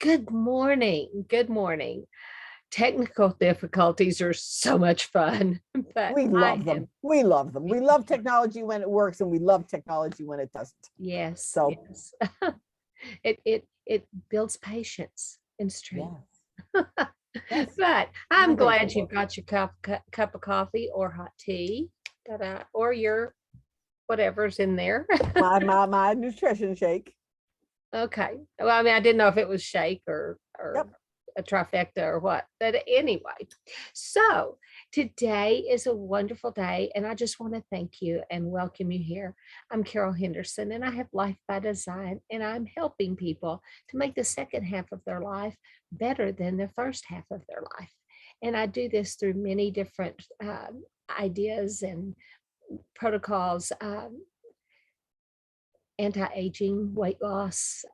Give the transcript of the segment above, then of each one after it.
Good morning. Good morning. Technical difficulties are so much fun, but We I love them. am, We love them. We love technology when it works, and we love technology when it doesn't. yes, So, yes. It builds patience and strength. yes, yes, But I'm I'm grateful glad you've for got your cup of coffee or hot tea, or your whatever's in there. my nutrition shake. Okay. Well, I mean, I didn't know if it was shake or Yep. a trifecta or what. But anyway, so today is a wonderful day, and I just want to thank you and welcome you here. I'm Carol Henderson, and I have Life by Design, and I'm helping people to make the second half of their life better than the first half of their life. And I do this through many different ideas and protocols. Anti-aging, weight loss,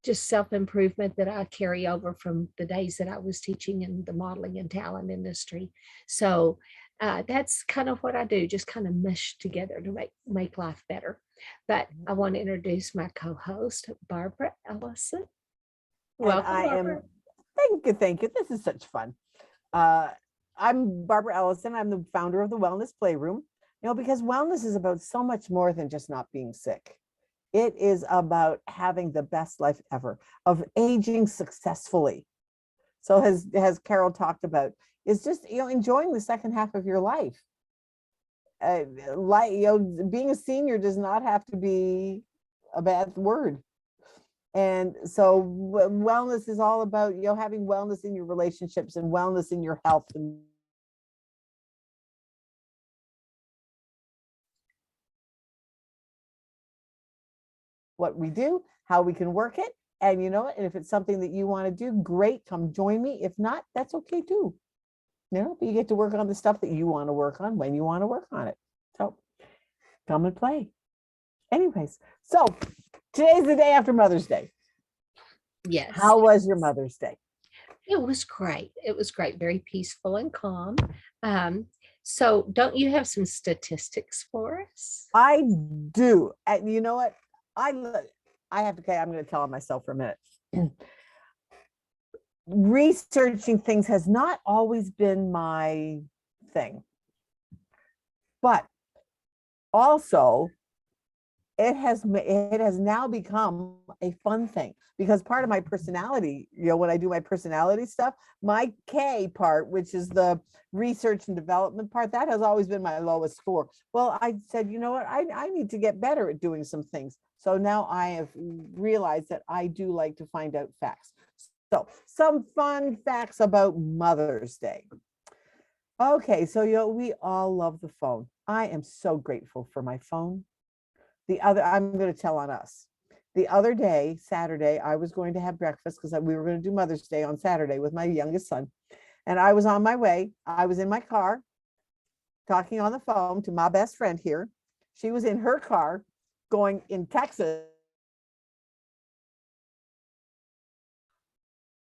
just self-improvement that I carry over from the days that I was teaching in the modeling and talent industry. So that's kind of what I do, just kind of mesh together to make life better. But I want to introduce my co-host, Barbara Ellison. And Welcome, I am, Barbara. thank you, thank you. This is such fun. Uh, I'm Barbara Ellison. I'm the founder of the Wellness Playroom. Because wellness is about so much more than just not being sick. It is about having the best life ever, of aging successfully. So as Carol talked about, is just enjoying the second half of your life. Being a senior does not have to be a bad word. And so wellness is all about having wellness in your relationships and wellness in your health. And what we do, how we can work it. And and if it's something that you want to do, great, come join me. If not, that's okay too. But you get to work on the stuff that you want to work on when you want to work on it. So come and play. Anyways, so today's the day after Mother's Day. Yes. How was your Mother's Day? It was great. It was great. Very peaceful and calm. So don't you have some statistics for us? I do. And you know what? I have to, okay, I'm going to tell on myself for a minute. Researching things has not always been my thing. But also, it has now become a fun thing, because part of my personality, when I do my personality stuff, my K part, which is the research and development part, that has always been my lowest score. Well, I said, you know what, I need to get better at doing some things. So now I have realized that I do like to find out facts. So some fun facts about Mother's Day. Okay, so we all love the phone. I am so grateful for my phone. I'm going to tell on us. The other day, Saturday, I was going to have breakfast because we were going to do Mother's Day on Saturday with my youngest son. And I was on my way. I was in my car talking on the phone to my best friend here. She was in her car going in Texas.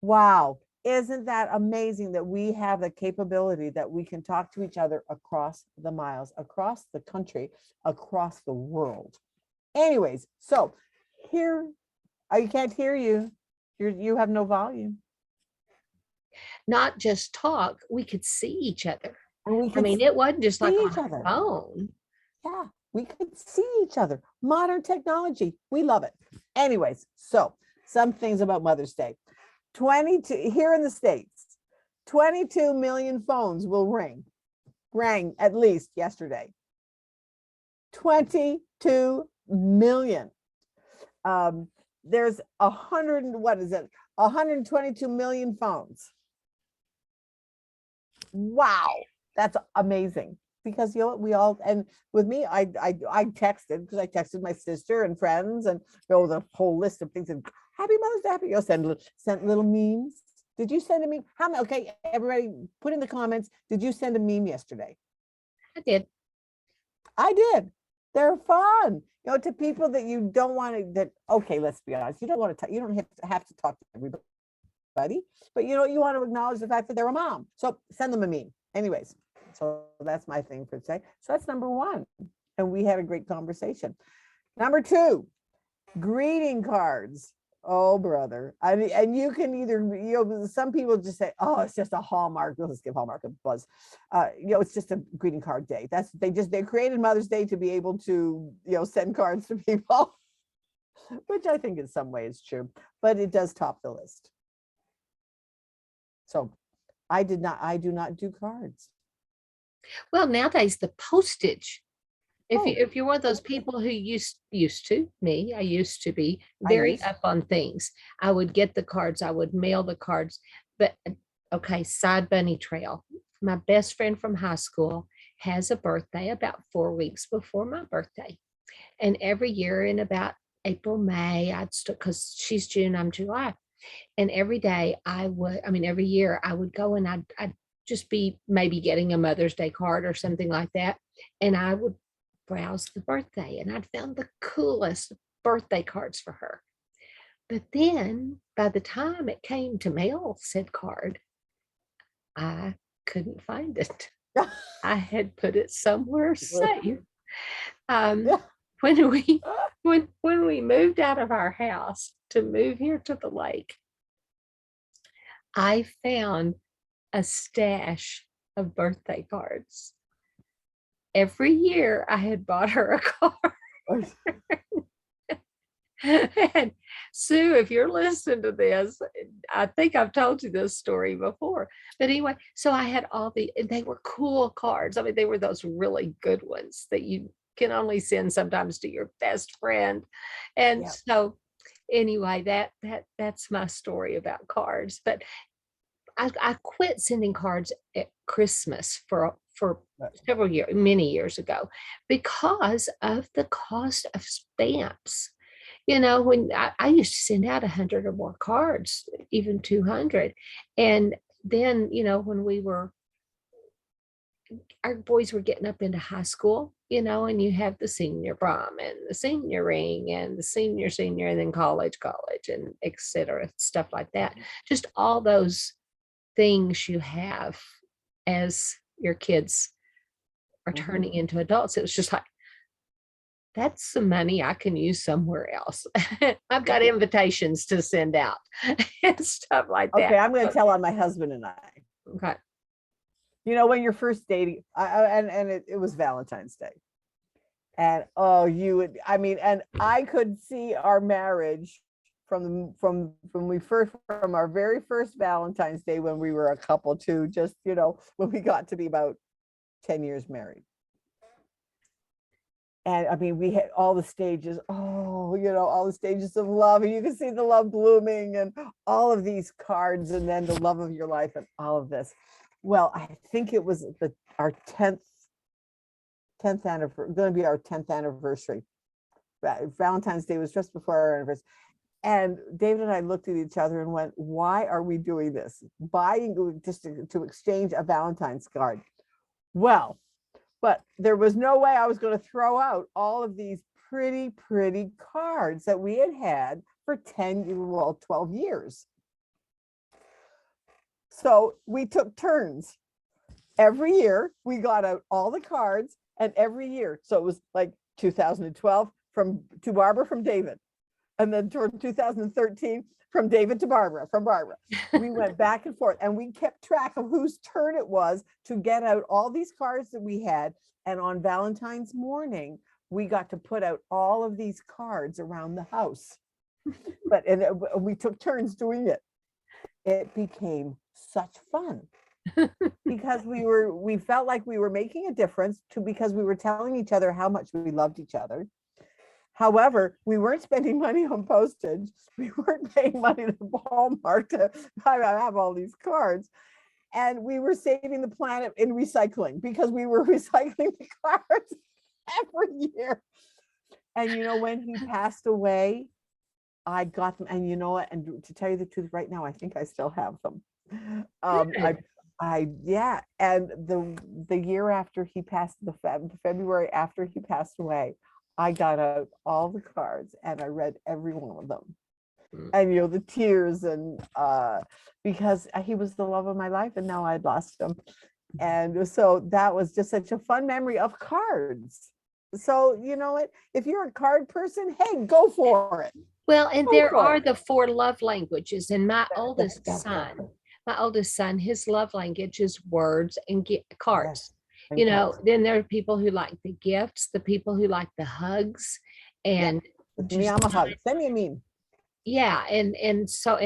Wow. Isn't that amazing that we have the capability that we can talk to each other across the miles, across the country, across the world? Anyways, so here, I can't hear you. You have no volume. Not just talk, we could see each other. And we I could mean, it wasn't just like see on each a other. phone. Yeah, we could see each other. Modern technology, we love it. Anyways, so some things about Mother's Day. 22 here in the States, 22 million phones will rang at least yesterday. 22 million. There's 122 million phones. Wow, that's amazing. Because we all, and with me, I texted, because I texted my sister and friends and the whole list of things, and happy Mother's Day, happy, sent little memes. Did you send a meme? Okay, everybody put in the comments, did you send a meme yesterday? I did. I did. They're fun, to people that you don't want to, okay, let's be honest, you don't want to, you don't have to talk to everybody, but you want to acknowledge the fact that they're a mom. So send them a meme. Anyways, so that's my thing for today. So that's number one. And we had a great conversation. Number two, greeting cards. Oh, brother. I mean, and you can either, some people just say, oh, it's just a Hallmark. Let's give Hallmark a buzz. It's just a greeting card day. They created Mother's Day to be able to, send cards to people, which I think in some ways true, but it does top the list. So I do not do cards. Well, nowadays the postage. If you're one of those Okay. people who used to, me, I used to be I very used, up on things. I would get the cards, I would mail the cards. But okay, side bunny trail. My best friend from high school has a birthday about 4 weeks before my birthday. And every year in about April, May, I'd still, because she's June, I'm July. And every day every year I would go and I'd just be maybe getting a Mother's Day card or something like that. And I would browse the birthday and I'd found the coolest birthday cards for her. But then by the time it came to mail said card, I couldn't find it. I had put it somewhere safe. Um, yeah. when we when we moved out of our house to move here to the lake, I found a stash of birthday cards. Every year I had bought her a card. And Sue, if you're listening to this, I think I've told you this story before. But anyway, so I had they were cool cards. I mean, they were those really good ones that you can only send sometimes to your best friend. And Yeah. so anyway, that's my story about cards. But I quit sending cards at Christmas for many years ago because of the cost of stamps. When I used to send out 100 or more cards, even 200. And then, when our boys were getting up into high school, and you have the senior prom and the senior ring and the senior, and then college, and et cetera, stuff like that. Just all those things you have as your kids are turning into adults. It was just like, that's some money I can use somewhere else. I've got invitations to send out and stuff like that. Okay, I'm going to tell on my husband and I. Okay. When you're first dating, it was Valentine's Day. And and I could see our marriage from our very first Valentine's Day when we were a couple to just, when we got to be about 10 years married. And I mean, we had all the stages, all the stages of love, and you can see the love blooming and all of these cards, and then the love of your life and all of this. Well, I think it was our 10th anniversary, going to be our 10th anniversary. Valentine's Day was just before our anniversary. And David and I looked at each other and went, why are we doing this? Buying just to exchange a Valentine's card. Well, but there was no way I was going to throw out all of these pretty, pretty cards that we had for 12 years. So we took turns. Every year we got out all the cards, and every year. So it was like 2012 to Barbara from David. And then toward 2013 from David to Barbara, from Barbara. We went back and forth, and we kept track of whose turn it was to get out all these cards that we had. And on Valentine's morning, we got to put out all of these cards around the house. We took turns doing it. It became such fun because we felt like we were making a difference because we were telling each other how much we loved each other. However, we weren't spending money on postage. We weren't paying money to Hallmark to have all these cards. And we were saving the planet in recycling because we were recycling the cards every year. And when he passed away, I got them. And you know what? And to tell you the truth, right now, I think I still have them. Yeah. And the year after he passed, the February after he passed away, I got out all the cards and I read every one of them. And the tears, and because he was the love of my life, and now I'd lost him. And so that was just such a fun memory of cards. So you know what? If you're a card person, hey, go for it. Well, and Go there for are it. the 4 love languages, and Definitely. my oldest son, his love language is words and cards. Yes. And cards. Then there are people who like the gifts, the people who like the hugs, Yeah. and With me, just I'm a hug. Send me a meme. yeah, and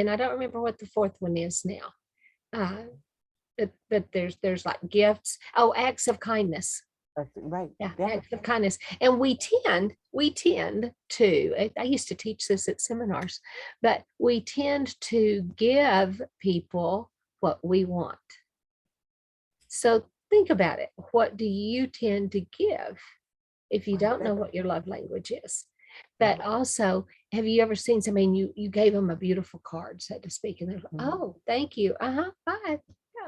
I don't remember what the fourth one is now. Uh, but there's like gifts. Oh, acts of kindness. That's right. Yeah, Yeah. acts of kindness. And we tend to, I used to teach this at seminars, but we tend to give people what we want. So think about it. What do you tend to give if you don't know what your love language is? But also, have you ever seen somebody and you gave them a beautiful card, so to speak, and they're like, oh, thank you. Bye. Oh,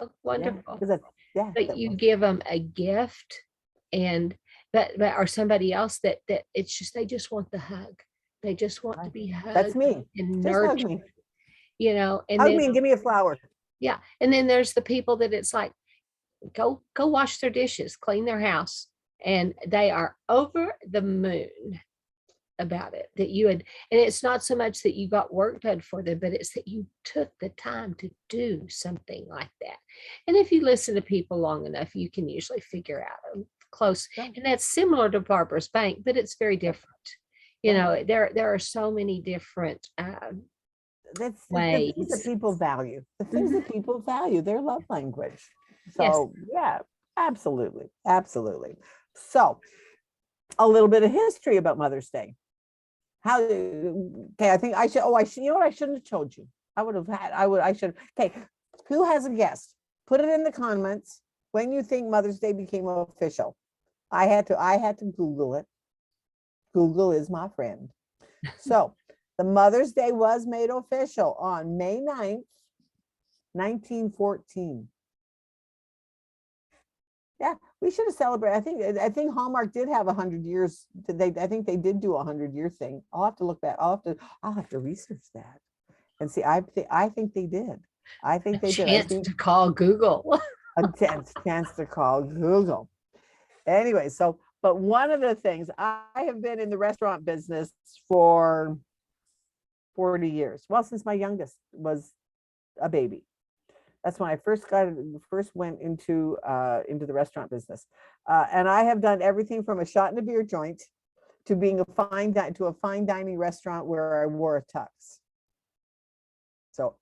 Yeah. wonderful. Because yeah. But you give them a gift and but or somebody else that it's just they just want the hug. They just want to be That's hugged me. and Just hug nurtured, me. and Hug then me and give me a flower. yeah, and then there's the people that it's like go wash their dishes, clean their house, and they are over the moon about it that you had, and it's not so much that you got work done for them, but it's that you took the time to do something like that. And if you listen to people long enough, you can usually figure out a close, Yeah. and that's similar to Barbara's Bank, but it's very different. Yeah. There are so many different That's the things that ways. people value. The things Mhm. that people value, their love language. Yes. So yeah, absolutely. Absolutely. So a little bit of history about Mother's Day. How okay, I think I should you know what I shouldn't have told you. I should okay. Who has a guess? Put it in the comments when you think Mother's Day became official. I had to Google it. Google is my friend. So the Mother's Day was made official on May 9th, 1914. Yeah, we should have celebrated. I think Hallmark did have 100 years. I think they did do a 100-year thing. I'll have to look back. I'll have to research that and see. I think they did. I A think they did. I chance think to call Google. a chance to call Google. Anyway, but one of the things I have been in the restaurant business for 40 years. Well, since my youngest was a baby. That's when I first went into the restaurant business, and I have done everything from a shot in a beer joint to being a fine dining restaurant where I wore a tux. So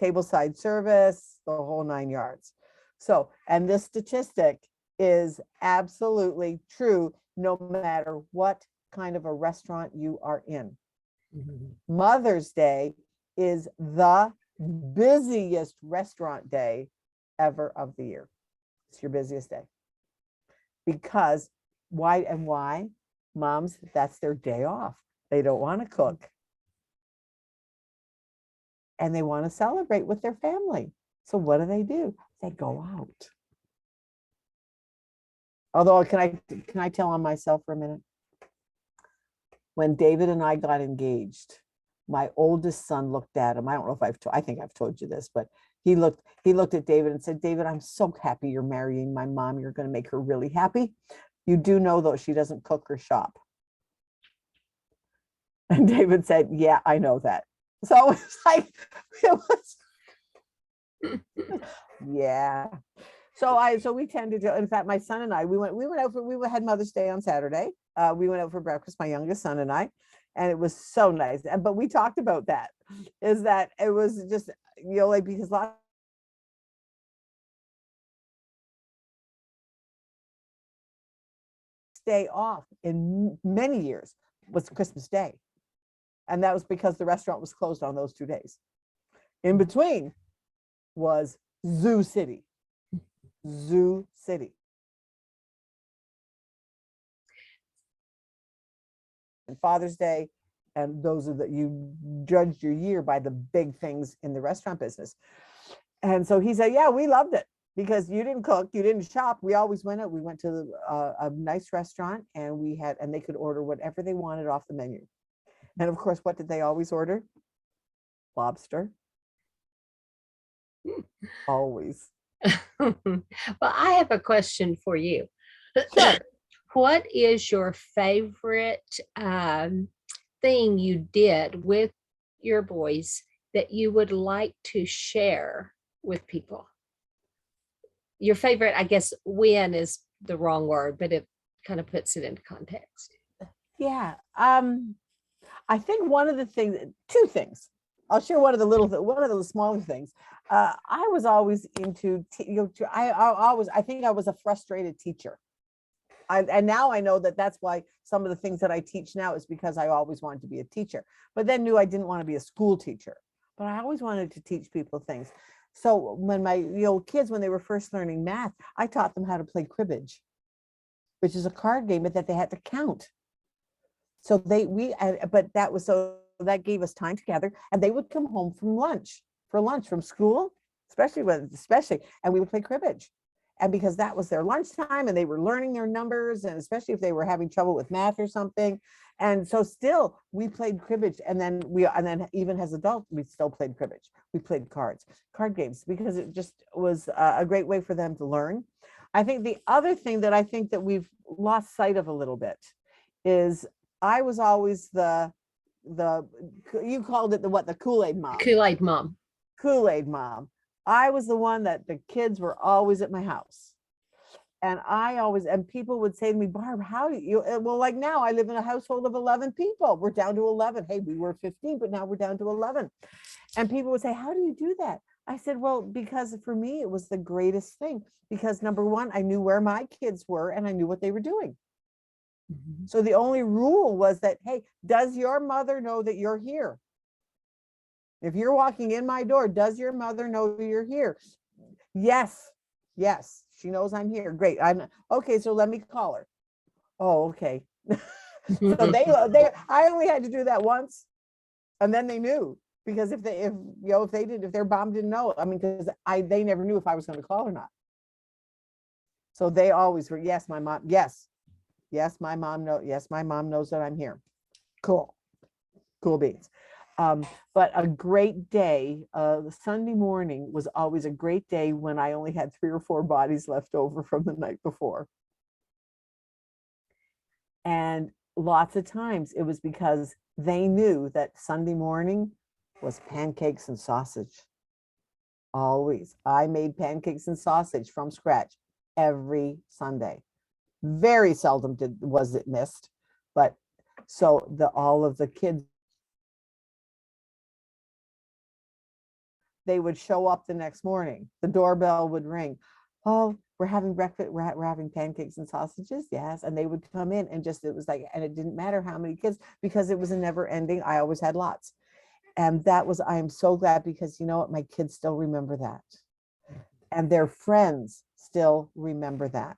tableside service, the whole 9 yards. So, and this statistic is absolutely true, no matter what kind of a restaurant you are in. Mother's Day is the busiest restaurant day ever of the year. It's your busiest day. Because why? Moms, that's their day off. They don't want to cook. And they want to celebrate with their family. So what do? They go out. Although, can I tell on myself for a minute? When David and I got engaged, my oldest son looked at him. I don't know if I think I've told you this, but he looked at David and said, David, I'm so happy you're marrying my mom. You're going to make her really happy. You do know, though, she doesn't cook or shop. And David said, yeah, I know that. So it's like, it was, yeah. So we tend to do, in fact, my son and I, we had Mother's Day on Saturday. We went out for breakfast, my youngest son and I, and it was so nice. But we talked about that, is that it was just, like, because last day off in many years was Christmas Day. And that was because the restaurant was closed on those 2 days. In between was Zoo City. Zoo City. And Father's Day. And those are you judged your year by the big things in the restaurant business. And so he said, yeah, we loved it because you didn't cook, you didn't shop. We always went out. We went to a nice restaurant and they could order whatever they wanted off the menu. And of course, what did they always order? Lobster. Always. Well, I have a question for you. Sure. what is your favorite thing you did with your boys that you would like to share with people? Your favorite, I guess, win is the wrong word, but it kind of puts it into context. Yeah. I think one of the things, two things. I'll share one of the smaller things. I was always into, I think I was a frustrated teacher. And now I know that that's why some of the things that I teach now is because I always wanted to be a teacher, but then knew I didn't want to be a school teacher, but I always wanted to teach people things. So when my kids, when they were first learning math, I taught them how to play cribbage, which is a card game that they had to count. So but that gave us time together, and they would come home from lunch from school, especially, and we would play cribbage. And because that was their lunchtime and they were learning their numbers, and especially if they were having trouble with math or something. And so still we played cribbage, and then even as adults, we still played cribbage. We played card games, because it just was a great way for them to learn. I think the other thing that I think that we've lost sight of a little bit is I was always you called it the Kool-Aid mom. Kool-Aid mom. Kool-Aid mom. I was the one that the kids were always at my house. And people would say to me, Barb, how do you, well, like now I live in a household of 11 people. We're down to 11. Hey, we were 15, but now we're down to 11. And people would say, how do you do that? I said, well, because for me, it was the greatest thing, because number one, I knew where my kids were and I knew what they were doing. Mm-hmm. So the only rule was that, hey, does your mother know that you're here? If you're walking in my door, does your mother know you're here? Yes. Yes. She knows I'm here. Great. Okay. So let me call her. Oh, okay. So I only had to do that once, and then they knew, because if their mom didn't know, I mean, because they never knew if I was going to call or not. So they always were, yes, my mom. Yes. Yes, my mom knows. Yes, my mom knows that I'm here. Cool beans. But a great day, Sunday morning was always a great day when I only had 3 or 4 bodies left over from the night before. And lots of times it was because they knew that Sunday morning was pancakes and sausage. Always. I made pancakes and sausage from scratch every Sunday. Very seldom was it missed, but so all of the kids, they would show up the next morning. The doorbell would ring. Oh, we're having breakfast. We're having pancakes and sausages. Yes. And they would come in, and it was like, and it didn't matter how many kids, because it was a never ending. I always had lots. And I am so glad, because you know what? My kids still remember that. And their friends still remember that.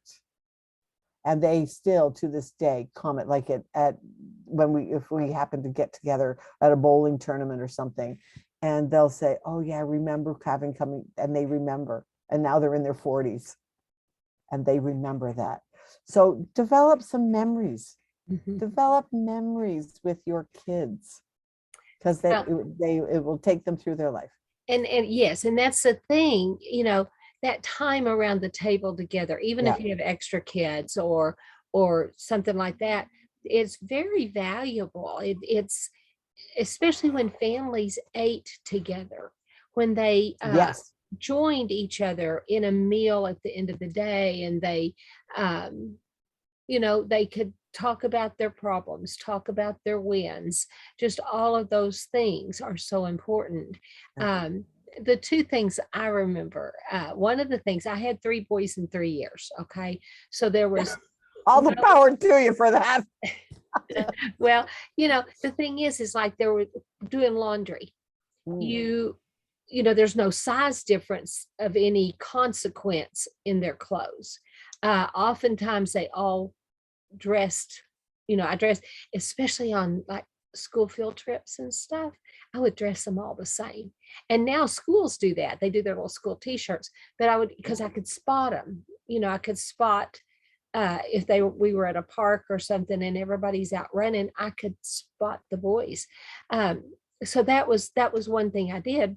And they still, to this day, comment, like if we happen to get together at a bowling tournament or something, and they'll say, oh yeah, I remember Kevin coming, and they remember, and now they're in their 40s and they remember that. So develop some memories, develop memories with your kids, because it will take them through their life. And yes, and that's the thing, that time around the table together, even if you have extra kids or something like that, it's very valuable. It's especially when families ate together, when they joined each other in a meal at the end of the day, and they they could talk about their problems, talk about their wins. Just all of those things are so important. The 2 things I remember, one of the things, I had 3 boys in 3 years. Okay. So there was all the power to you for that. Well, the thing is like they were doing laundry. There's no size difference of any consequence in their clothes. Oftentimes they all dressed, I dressed, especially on like school field trips and stuff, I would dress them all the same. And now schools do that. They do their little school t-shirts, but because I could spot them, I could spot if we were at a park or something and everybody's out running, I could spot the boys. So that was one thing I did.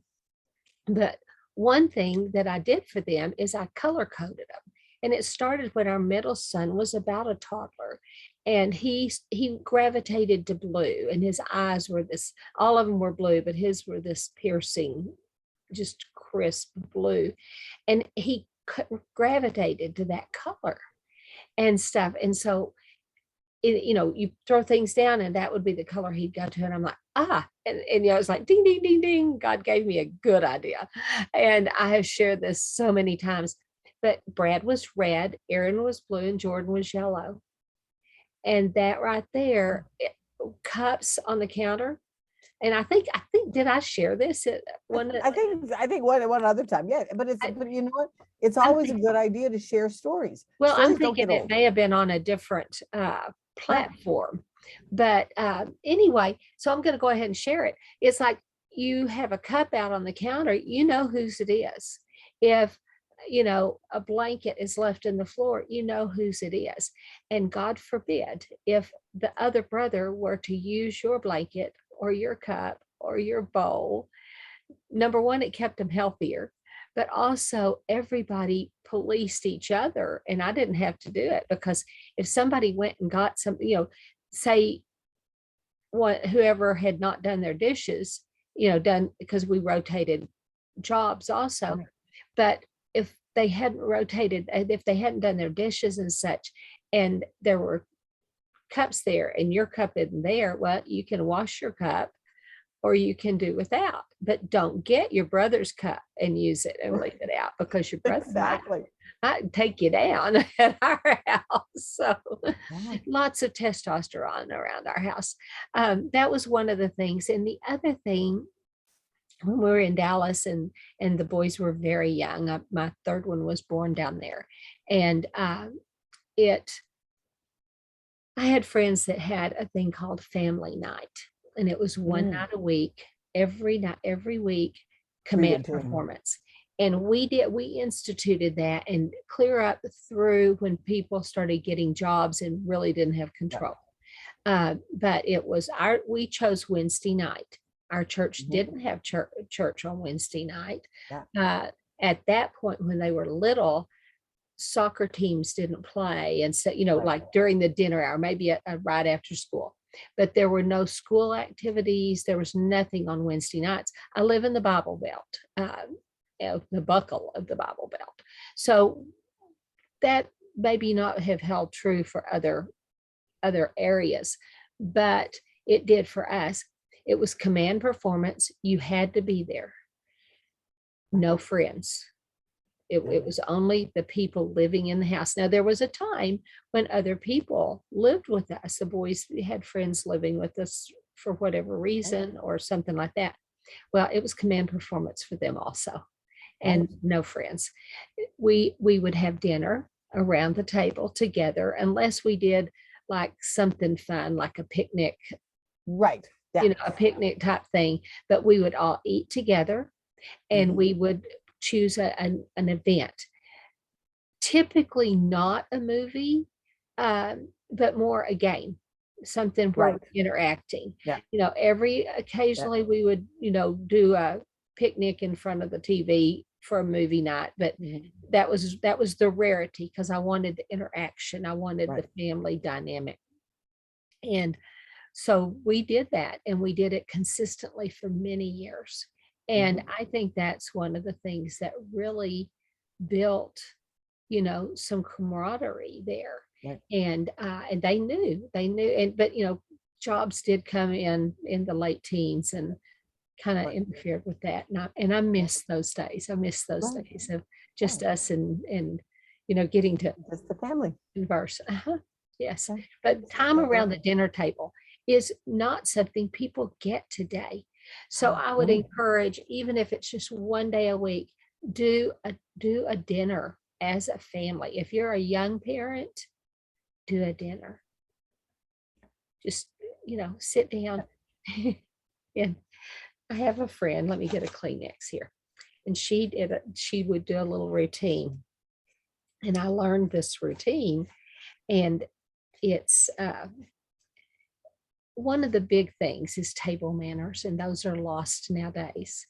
But one thing that I did for them is I color coded them. And it started when our middle son was about a toddler. And he gravitated to blue, and his eyes were this, all of them were blue, but his were this piercing, just crisp blue. And he gravitated to that color and stuff. And so, you throw things down and that would be the color he'd go to. And I'm like, and it's like ding, ding, ding, ding. God gave me a good idea. And I have shared this so many times, but Brad was red, Aaron was blue, and Jordan was yellow. And that right there, cups on the counter. And I think, did I share this at one? I think one other time. Yeah. But you know what? It's always a good idea to share stories. Well, I'm Stories don't thinking get it old. may have been on a different platform. But anyway, so I'm going to go ahead and share it. It's like you have a cup out on the counter, you know whose it is. If a blanket is left in the floor, you know whose it is. And God forbid if the other brother were to use your blanket or your cup or your bowl. Number one, it kept them healthier, but also everybody policed each other. And I didn't have to do it, because if somebody went and got something, say whoever had not done their dishes, done, because we rotated jobs also. Right. But if they hadn't rotated, if they hadn't done their dishes and such, and there were cups there and your cup isn't there, well, you can wash your cup or you can do without, but don't get your brother's cup and use it and leave it out, because your brother might take you down at our house. So lots of testosterone around our house. That was one of the things. And the other thing, when we were in Dallas and the boys were very young, my third one was born down there. And I had friends that had a thing called family night, and it was one night a week, every week, command performance. And we instituted that and clear up through when people started getting jobs and really didn't have control. But it was we chose Wednesday night. Our church didn't have church on Wednesday night. At that point, when they were little, soccer teams didn't play. And so, like during the dinner hour, maybe right after school, but there were no school activities. There was nothing on Wednesday nights. I live in the Bible Belt, the buckle of the Bible Belt. So that maybe not have held true for other areas, but it did for us. It was command performance. You had to be there. No friends. It was only the people living in the house. Now, there was a time when other people lived with us. The boys had friends living with us for whatever reason or something like that. Well, it was command performance for them also, and no friends. We would have dinner around the table together, unless we did like something fun, like a picnic. Right. A picnic type thing, but we would all eat together, and we would choose an event, typically not a movie, but more a game, something where we're interacting. Occasionally we would, do a picnic in front of the TV for a movie night, but that was the rarity, because I wanted the interaction. I wanted the family dynamic. And so we did that, and we did it consistently for many years. And I think that's one of the things that really built, some camaraderie there. And they knew, but jobs did come in the late teens and kind of interfered with that. And I miss those days. I miss those days of just us and getting to just the family converse. Yes. But time around the dinner table is not something people get today. So I would encourage, even if it's just one day a week, do a dinner as a family. If you're a young parent, do a dinner. Just, sit down. And I have a friend, let me get a Kleenex here. And she would do a little routine. And I learned this routine, and it's one of the big things is table manners, and those are lost nowadays.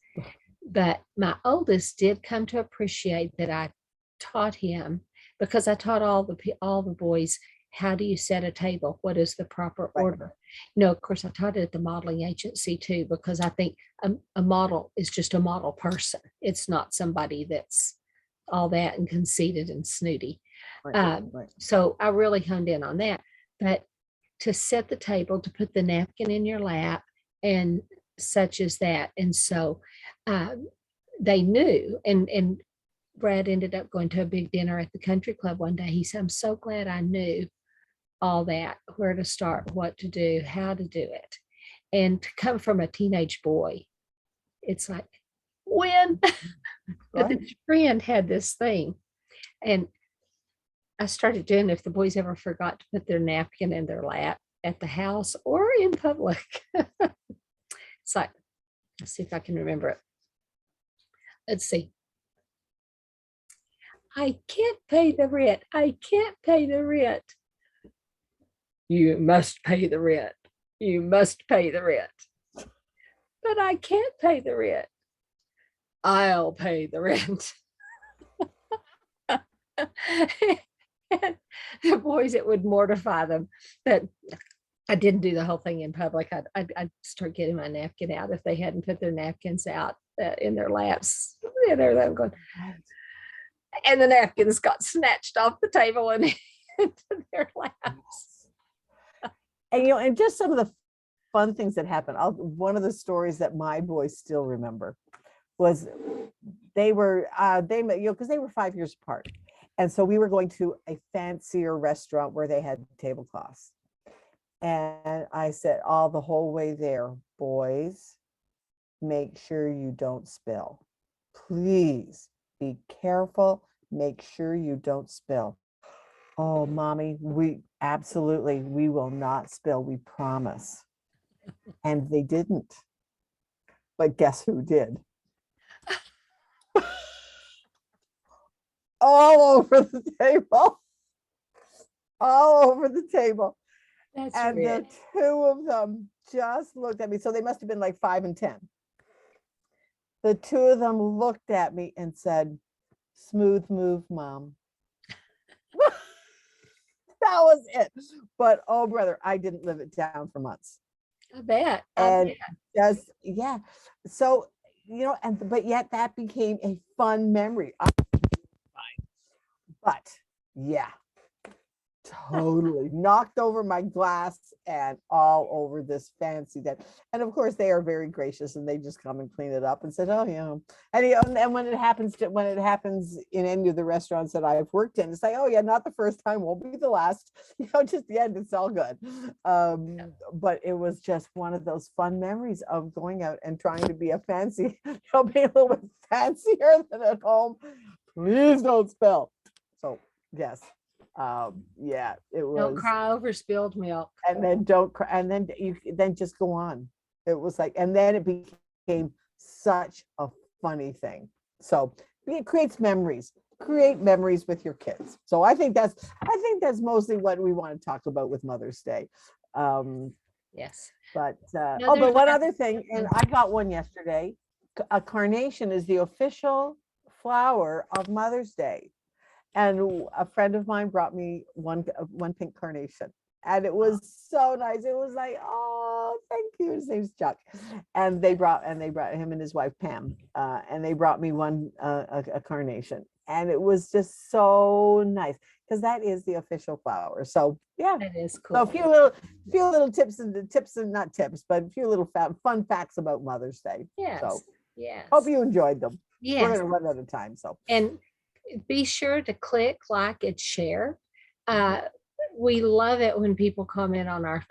But my oldest did come to appreciate that I taught him, because I taught all the boys, how do you set a table? What is the proper Right. order? Of course, I taught it at the modeling agency too, because I think a model is just a model person. It's not somebody that's all that and conceited and snooty. Right. Right. So I really honed in on that. But to set the table, to put the napkin in your lap, and such as that. And so they knew, and Brad ended up going to a big dinner at the country club one day. He said, I'm so glad I knew all that, where to start, what to do, how to do it. And to come from a teenage boy, it's like, when? But this friend had this thing, and I started doing, if the boys ever forgot to put their napkin in their lap at the house or in public, it's like, let's see if I can remember it. Let's see. I can't pay the rent. I can't pay the rent. You must pay the rent. You must pay the rent. But I can't pay the rent. I'll pay the rent. And the boys, it would mortify them that I didn't do the whole thing in public. I'd start getting my napkin out if they hadn't put their napkins out in their laps. And they're going, and the napkins got snatched off the table and into their laps. And and just some of the fun things that happened. One of the stories that my boys still remember was they were because they were 5 years apart, and so we were going to a fancier restaurant where they had tablecloths. And I said, all the whole way there, boys, make sure you don't spill. Please be careful. Make sure you don't spill. Oh, mommy, we will not spill. We promise. And they didn't. But guess who did? All over the table. All over the table. That's and rich. The two of them just looked at me. So they must have been like 5 and 10. The two of them looked at me and said, smooth move, Mom. That was it. But oh, brother, I didn't live it down for months. I bet. And just, yeah. So, but yet that became a fun memory. But yeah, totally knocked over my glass and all over this fancy that. And of course they are very gracious and they just come and clean it up and said, oh, and when it happens in any of the restaurants that I've worked in, it's like, oh yeah, not the first time, won't be the last, just the end, it's all good. But it was just one of those fun memories of going out and trying to be a fancy, being a little bit fancier than at home. Please don't spill. So yes. Yeah, it was. Don't cry over spilled milk. And then don't cry, and then just go on. It was like, and then it became such a funny thing. So it creates memories. Create memories with your kids. So I think that's mostly what we want to talk about with Mother's Day. Yes. But but one other thing, and I got one yesterday. A carnation is the official flower of Mother's Day. And a friend of mine brought me one pink carnation, and it was so nice. It was like, oh, thank you. His name's Chuck, and they brought him and his wife Pam, and they brought me a carnation, and it was just so nice because that is the official flower. So yeah, that is cool. So a few little tips and not tips, but a few little fun facts about Mother's Day. Yes. So yes. Hope you enjoyed them. Yes. We're gonna run out of time. So and be sure to click, like, and share. We love it when people comment on our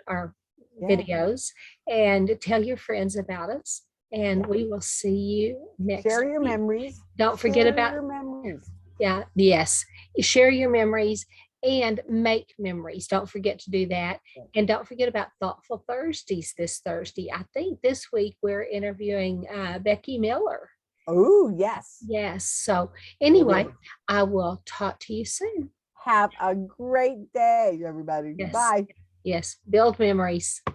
videos, and tell your friends about us. And we will see you next Share your week. Memories. Don't forget about your memories. Yeah. Yes. Share your memories and make memories. Don't forget to do that. And don't forget about Thoughtful Thursdays this Thursday. I think this week we're interviewing Becky Miller. Oh, yes. Yes. So anyway, I will talk to you soon. Have a great day, everybody. Yes. Bye. Yes. Build memories.